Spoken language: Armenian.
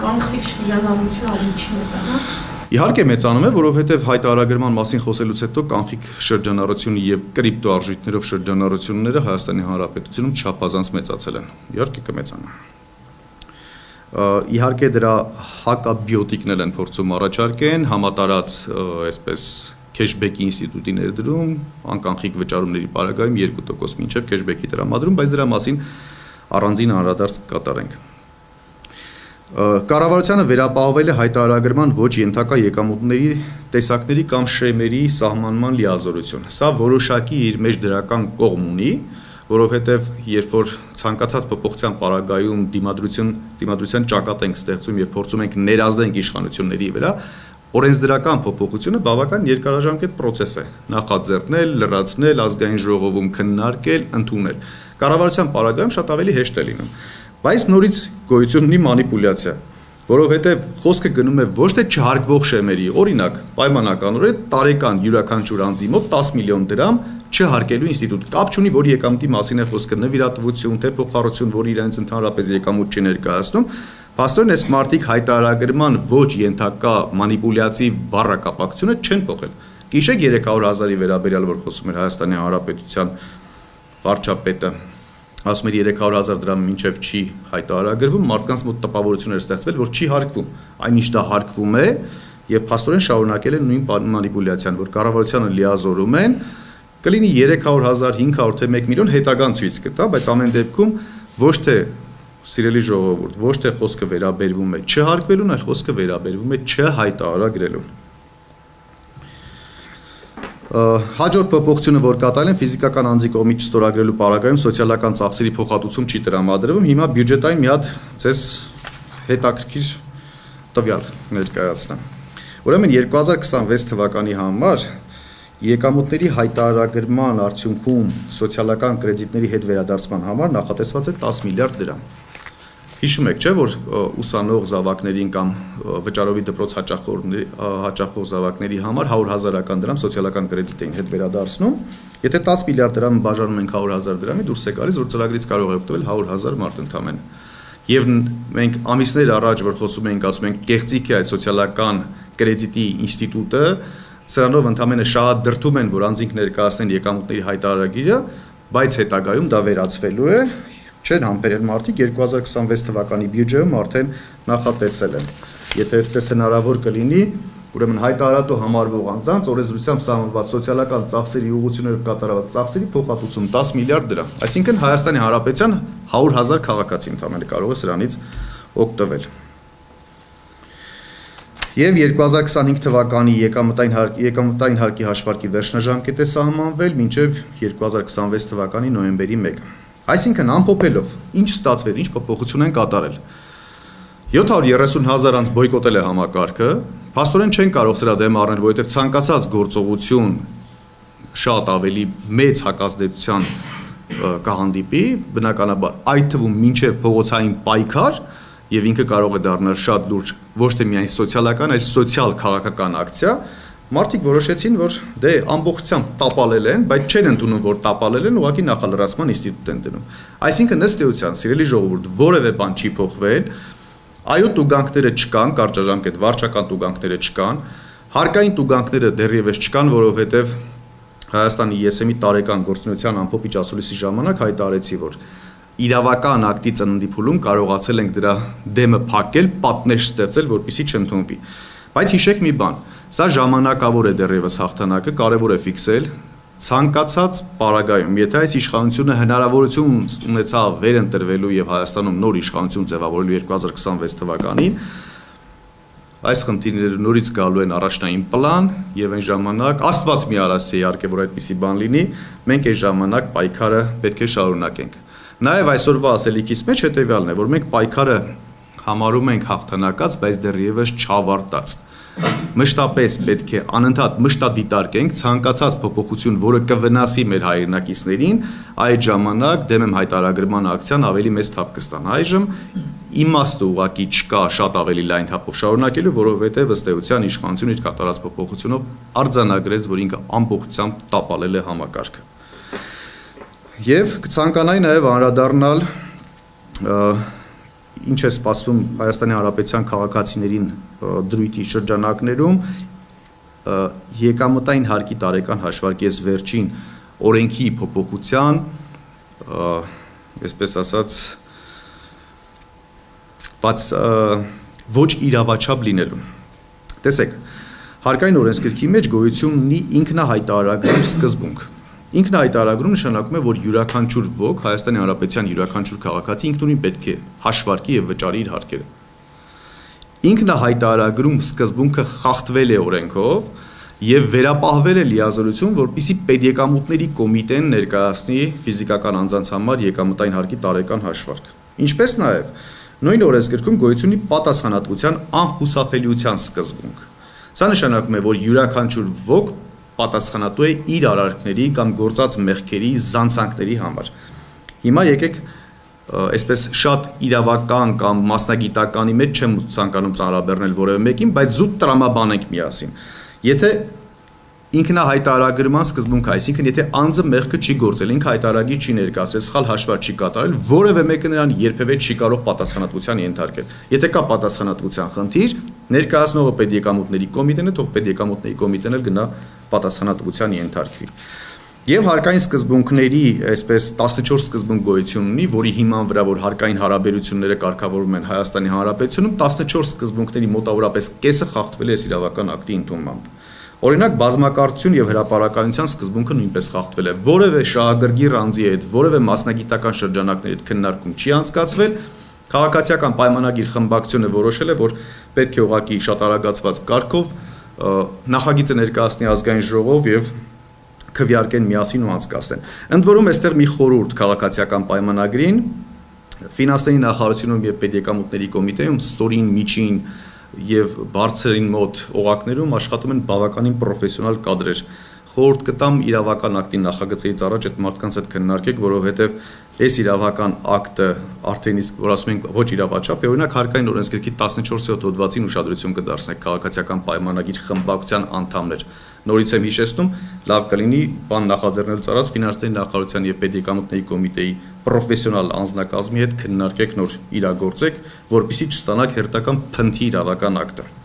կանխիկ շրջանառությունը ավելի չի մեծանա։ Իհարկե մեծանում է, որովհետև հայտարարագրման մասին խոսելուց հետո կանխիկ շրջանառությունը եւ կրիպտոարժույթներով շրջանառությունները Հայաստանի Հանրապետությունում չափազանց մեծացել են։ Իհարկե կմեծանա։ Իհարկե դրա հակաբիոտիկներ են փորձում առաջարկեն, համատարած այսպես քեշբեքի ինստիտուտի ներդրում, անկանխիկ վճարումների պարագայում 2% մինչև քեշբեքի տրամադրում, բայց դրա մասին առանձին անդրադարձ կկատարենք։ Կառավարությանը վերապահովել է հայտարարագրման ոչ ենթակա եկամուտների տեսակների կամ շեմերի սահմանման լիազորություն։ Սա որոշակի իր մեջ դրական կողմ ունի, որովհետև երբ որ ցանկացած փոփոխության պարագայում դիմադրության ճակատ ենք ստեղծում եւ փորձում ենք ներազդենք իշխանությունների վրա, օրենսդրական փոփոխությունը բավական երկարաժամկետ process է։ Նախաձեռնել, լրացնել, ազգային ժողովում քննարկել, ընդունել։ Կառավարության պարագայում շատ ավելի հեշտ է լինում։ Բայց նորից գոյություն ունի մանիպուլյացիա, որովհետև խոսքը գնում է ոչ թե չհարկվող շեմերի, օրինակ, պայմանականորեն տարեկան յուրաքանչյուր անձի մոտ 10 միլիոն դրամ չհարկելու ինստիտուտ, կապ չունի, որ եկամուտի մասին է խոսքը, նվիրատվություն, թե փոխառություն, որ իրենց ընդհանրապես եկամուտ չի ներկայացնում, փաստորեն այս մարտիկ հայտարարագրման ոչ ենթակա մանիպուլյացիվ բառակապակցությունը չեն փոխել։ Գիշեք 300,000-ի վերաբերյալ, որ խոսում էր Հայաստանի Հանրապետության վարչապետը, ասում էր 300,000 դրամ մինչև չի հայտարարագրվում, մարդկանց մոտ տպավորություն էր ստեղծվել, որ չի հարկվում, այնինչ դա հարկվում է եւ փաստորեն շարունակել են նույն մանիպուլյացիան, որ կառավարությանը լիազորում են, կլինի 300,000, 500 թե 1 միլիոն հետագան ցույց կտա, բայց ամեն դեպքում ոչ թե սիրելի ժողովուրդ, ոչ թե խոսքը վերաբերվում է չհարկվելուն, այլ խոսքը վերաբերվում է չհայտարարագրելուն։ Հաջորդ փոփոխությունը, որ կատարել են ֆիզիկական անձի կողմից չստորագրելու պարագայում սոցիալական ծախսերի փոխհատուցում չի տրամադրվում, հիմա բյուջետային մի հատ ձեզ հետաքրքիր տվյալ ներկայացնեմ։ Ուրեմն 2026 թվականի համար եկամուտների հայտարարագրման արդյունքում սոցիալական կրեդիտների հետ վերադարձման համար նախատեսված է 10 միլիարդ դրամ։ Հիշում եք, չէ, որ ուսանող զավակներին կամ վճարովի դպրոց հաճախող զավակների համար 100,000 դրամ սոցիալական կրեդիտ էին հետ վերադարձնում, եթե 10 միլիարդ դրամ բաժանում ենք 100,000 դրամի, դուրս է գալիս, որ ծրագրից կարող է օգտվել 100,000 մարդ ընդամենը։ Եվ մենք ամիսներ առաջ, որ խոսում էինք, ասում ենք, կեղծիք է այդ սոցիալական կրեդիտի ինստիտուտը, սրանով ընդամենը շատ դրդում են, որ անձինք ներկայացնեն եկամուտների հայտարարագիրը, բայց հետագայում դա վերացվելու է, չեն համբերել մարդիկ 2026 թվականի բյուջեում արդեն նախատեսել են։ Եթե այսպես հնարավոր կլինի, ուրեմն հայտարարատու համարվող անձանց օրենսդրությամբ սահմանված սոցիալական ծախսերի ուղղություններով կատարված ծախսերի փոխհատուցում 10 միլիարդ դրամ, այսինքն Հայաստանի Հանրապետության 100,000 քաղաքացի ընդամենը կարող է սրանից օգտվել։ Եվ 2025 թվականի եկամտային հարկի հաշվարկի վերջնաժամկետ է սահմանվել մինչև 2026 թվականի նոյեմբերի 1։ Այսինքն ամփոփելով, ինչ ստացվել, ինչ փոփոխություն են կատարել։ 730,000 անց բոյկոտել է համակարգը, փաստորեն չեն կարող սրա դեմ առնել, որովհետև ցանկացած գործողություն շատ ավելի մեծ հակազդեցության կհանդիպի, բնականաբար, այդ թվում մինչև փողոցային պայքար, եւ ինքը կարող է դառնալ շատ լուրջ ոչ թե միայն սոցիալական, այլ սոցիալ քաղաքական ակցիա, մարդիկ որոշեցին, որ դե ամբողջությամբ տապալել են, բայց չեն ընդունում, որ տապալել են, ուղղակի նախալրացման ինստիտուտ են դնում։ Այսինքն ըստ էության, սիրելի ժողովուրդ, որևէ բան չի փոխվել, այո, տուգանքները չկան, կարճաժամկետ վարչական տուգանքները չկան, հարկային տուգանքները դեռևս չկան, որովհետև Հայաստանի ԵՍՄ-ի տարեկան գործունեության ամփոփիչ ասուլիսի ժամանակ հայտարարեցի, որ իրավական ակտի ծննդի փուլում կարողացել ենք դրա դեմը փակել, պատնեշ ստեղծել, որպեսզի չընդունվի։ Բայց հիշեք մի բան, սա ժամանակավոր է դեռևս հաղթանակը, կարևոր է ֆիքսել, ցանկացած պարագայում, եթե այս իշխանությունը հնարավորություն ունեցավ վերընտրվելու եւ Հայաստանում նոր իշխանություն ձևավորելու 2026 թվականին, այս խնդիրները նորից գալու են առաջնային պլան եւ այն ժամանակ Աստված մի արասի իհարկե որ այդպիսի բան լինի, մենք այս ժամանակ պայքարը պետք է շարունակենք։ Նաեւ այսօրվա ասելիքից մեջ հետեւյալն է, որ մենք պայքարը համարում ենք հաղթանակած, բայց դեռևս չավարտած։ Մշտապես պետք է անընդհատ մշտադիտարկենք ցանկացած փոփոխություն, որը կվնասի մեր հայրենակիցներին, այդ ժամանակ դեմ եմ հայտարարագրման ակցիան ավելի մեծ թափ կստանա։ Այժմ իմաստը ուղղակի չկա շատ ավելի լայն թափով շարունակելու, որովհետև ըստ էության իշխանությունը իր կատարած փոփոխությունով արձանագրեց, որ ինքը ամբողջությամբ տապալել է համակարգը։ Եվ կցանկանայի նաև անդրադառնալ ինչ է սպասվում Հայաստանի Հանրապետության քաղաքացիներին դրույթի շրջանակներում, եկամտային հարկի տարեկան հաշվարկի ես վերջին օրենքի փոփոխության, այսպես ասած, բայց ոչ իրավաչափ լինելու։ Տեսեք, հարկային օրենսգրքի մեջ գոյություն ունի ինքնահայտարարագրում սկզբունք։ Ինքնահայտարարագրում նշանակում է, որ յուրաքանչյուր ոք Հայաստանի Հանրապետության յուրաքանչյուր քաղաքացի ինքնուրույն պետք է հաշվարկի եւ վճարի իր հարկերը։ Ինքնահայտարարագրում սկզբունքը խախտվել է օրենքով եւ վերապահվել է լիազորություն, որպեսզի պետեկամուտների կոմիտեն ներկայացնի ֆիզիկական անձանց համար եկամտային հարկի տարեկան հաշվարկ։ Ինչպես նաեւ նույն օրենսգրքում գոյություն ունի պատասխանատվության անխուսափելիության սկզբունք։ Սա նշանակում է, որ յուրաքանչյուր ոք պատասխանատու է իր արարքների կամ գործած մեղքերի զանցանքների համար։ Հիմա եկեք այսպես շատ իրավական կամ մասնագիտականի մեջ չեմ ցանկանում ծանրաբեռնել որևէ մեկին, բայց զուտ տրամաբանենք միասին։ Եթե ինքնահայտարարագրման սկզբունքը, այսինքն եթե անձը մեղքը չի գործել, ինքը հայտարարագիր չի ներկայացրել, սխալ հաշվարկ չի կատարել, որևէ մեկը նրան երբևէ չի կարող պատասխանատվության ենթարկել։ Եթե կա պատասխանատվության խնդիր, ներկայացնողը պետեկամուտների կոմիտեն է, թող պետեկամուտների կոմիտեն էլ գնա պատասխանատվության ենթարկվի։ Եվ հարկային սկզբունքների այսպես 14 սկզբունք գոյություն ունի, որի հիման վրա որ հարկային հարաբերությունները կարգավորվում են Հայաստանի Հանրապետությունում, 14 սկզբունքների մոտավորապես կեսը խախտվել է այս իրավական ակտի ընդունմամբ։ Օրինակ, բազմակարծություն եւ հրապարակայնության սկզբունքը նույնպես խախտվել է։ Որևէ շահագրգիռ անձի հետ, որևէ մասնագիտական շրջանակների հետ քննարկում չի անցկացվել, քաղաքացիական պայմանագիր խմբակցությունը որոշել է, որ պետք է ուղղակի շատ արագացված կարգով նախագիծը ներկայացնի ազգային ժողով եւ քվեարկեն միասին ու անցկացնեն։ Ընդ որում այստեղ մի խորհուրդ քաղաքացիական պայմանագրին ֆինանսների նախարարությունում եւ պետեկամուտների կոմիտեում ստորին միջին եւ բարձրին մոտ օղակներում աշխատում են բավականին պրոֆեսիոնալ կադրեր։ Խորհուրդ կտամ իրավական ակտի նախագծից առաջ այդ մարդկանց հետ քննարկեք, որովհետեւ այս իրավական ակտը արդեն իսկ որ ասում ենք ոչ իրավաչափ է, օրինակ հարկային օրենսգրքի 14-րդ հոդվածին ուշադրություն կդարձնեք քաղաքացիական պայմանագիր խմբակցության անդամներ։ Նորից եմ հիշեցնում, լավ կլինի բան նախաձեռնելուց առաջ ֆինանսների նախարարության եւ պետեկամուտների կոմիտեի պրոֆեսիոնալ անձնակազմի հետ քննարկեք նոր իրագործեք, որպեսզի չստանաք հերթական փնթի իրավական ակտը։